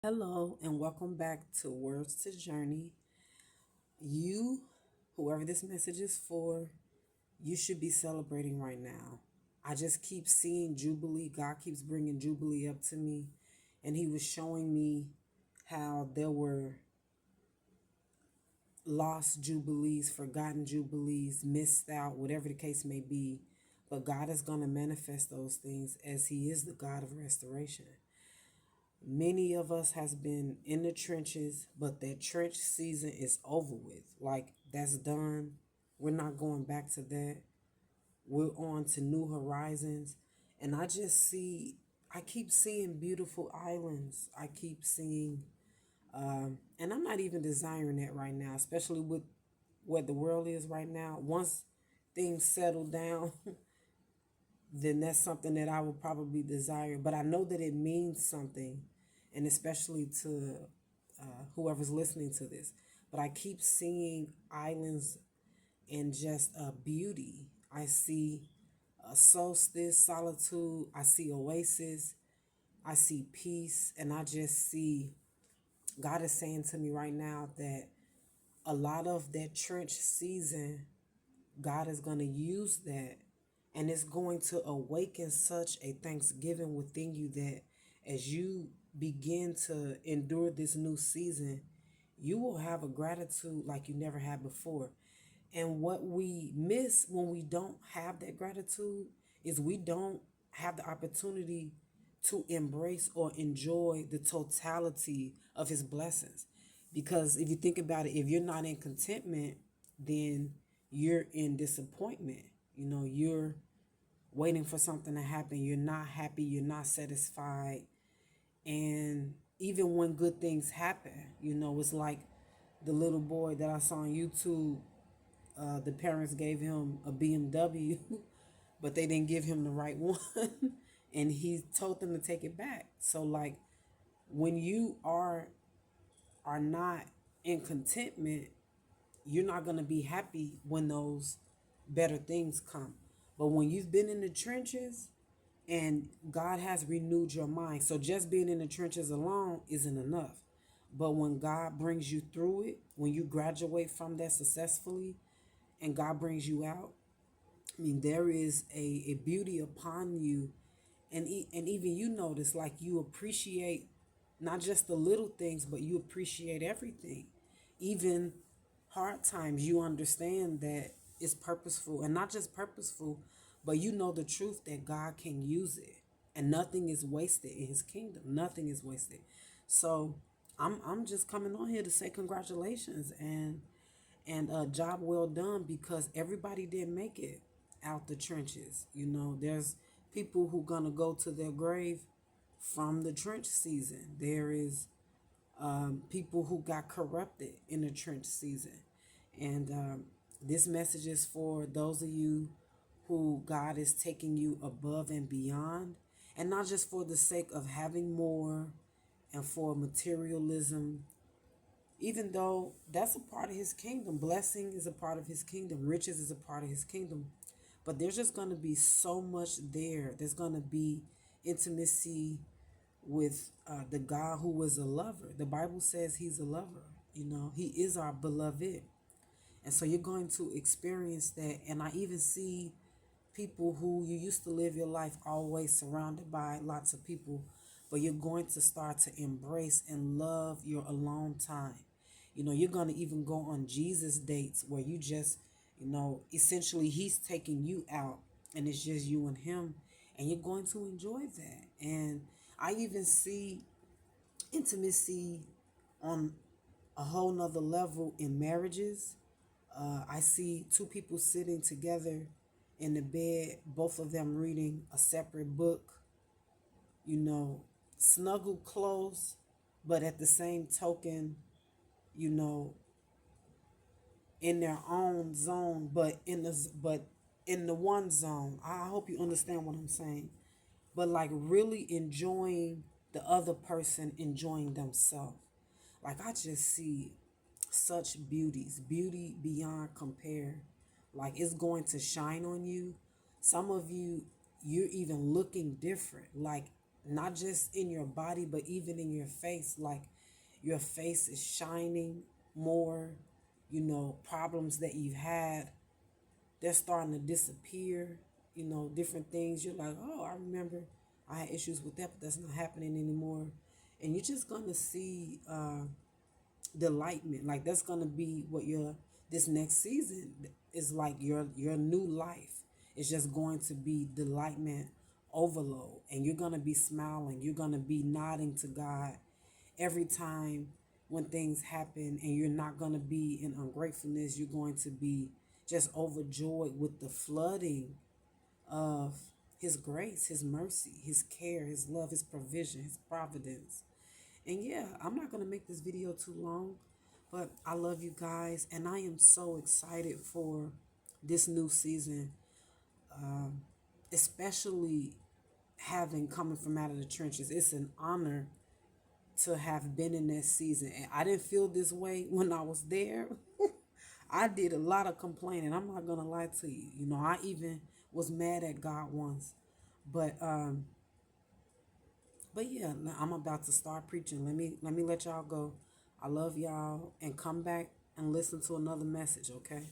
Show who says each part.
Speaker 1: Hello, and welcome back to Words to Journey. You, whoever this message is for, you should be celebrating right now. I just keep seeing Jubilee. God keeps bringing Jubilee up to me, and He was showing me how there were lost Jubilees, forgotten Jubilees, missed out, whatever the case may be. But God is going to manifest those things as He is the God of restoration. Many of us has been in the trenches, but that trench season is over with. Like, that's done. We're not going back to that. We're on to new horizons. And I keep seeing beautiful islands. I keep seeing, and I'm not even desiring that right now, especially with what the world is right now. Once things settle down, then that's something that I would probably desire. But I know that it means something, and especially to whoever's listening to this. But I keep seeing islands and just beauty. I see solstice, solitude. I see oasis. I see peace. And I just see God is saying to me right now that a lot of that trench season, God is going to use that, and it's going to awaken such a thanksgiving within you that as you begin to endure this new season, you will have a gratitude like you never had before. And what we miss when we don't have that gratitude is we don't have the opportunity to embrace or enjoy the totality of His blessings. Because if you think about it, if you're not in contentment, then you're in disappointment. You're waiting for something to happen. You're not happy. You're not satisfied. And even when good things happen, it's like the little boy that I saw on YouTube. The parents gave him a BMW, but they didn't give him the right one. And he told them to take it back. So, like, when you are not in contentment, you're not going to be happy when those better things come. But when you've been in the trenches and God has renewed your mind, so just being in the trenches alone isn't enough. But when God brings you through it, when you graduate from that successfully and God brings you out, I mean, there is a beauty upon you. And even you notice, like, you appreciate not just the little things, but you appreciate everything. Even hard times, you understand that it's purposeful, and not just purposeful, but you know the truth that God can use it, and nothing is wasted in His kingdom. Nothing is wasted. So I'm just coming on here to say congratulations and a job well done, because everybody didn't make it out the trenches. There's people who gonna go to their grave from the trench season. There is people who got corrupted in the trench season. And this message is for those of you who God is taking you above and beyond, and not just for the sake of having more and for materialism, even though that's a part of His kingdom. Blessing is a part of His kingdom. Riches is a part of His kingdom. But there's just going to be so much there. There's going to be intimacy with the God who is a lover. The Bible says He's a lover. He is our beloved. And so you're going to experience that. And I even see people who you used to live your life always surrounded by lots of people, but you're going to start to embrace and love your alone time. You're going to even go on Jesus dates where you just, essentially He's taking you out and it's just you and Him, and you're going to enjoy that. And I even see intimacy on a whole nother level in marriages. I see two people sitting together in the bed, both of them reading a separate book, snuggled close, but at the same token, you know, in their own zone, but in the one zone. I hope you understand what I'm saying. But like really enjoying the other person enjoying themselves. Like I just see such beauty beyond compare. Like it's going to shine on you. Some of you, you're even looking different. Like not just in your body, but even in your face. Like your face is shining more, problems that you've had, they're starting to disappear, different things. You're like, oh, I remember I had issues with that, but that's not happening anymore. And you're just going to see delightment. Like that's going to be what this next season is like, your new life. It's just going to be delightment overload. And you're going to be smiling. You're going to be nodding to God every time when things happen, and you're not going to be in ungratefulness. You're going to be just overjoyed with the flooding of his grace, his mercy, his care, his love, his provision, his providence. And yeah, I'm not going to make this video too long, but I love you guys, and I am so excited for this new season, especially having coming from out of the trenches. It's an honor to have been in that season. And I didn't feel this way when I was there. I did a lot of complaining. I'm not gonna lie to you. I even was mad at God once. But yeah, I'm about to start preaching. Let me let y'all go. I love y'all, and come back and listen to another message, okay?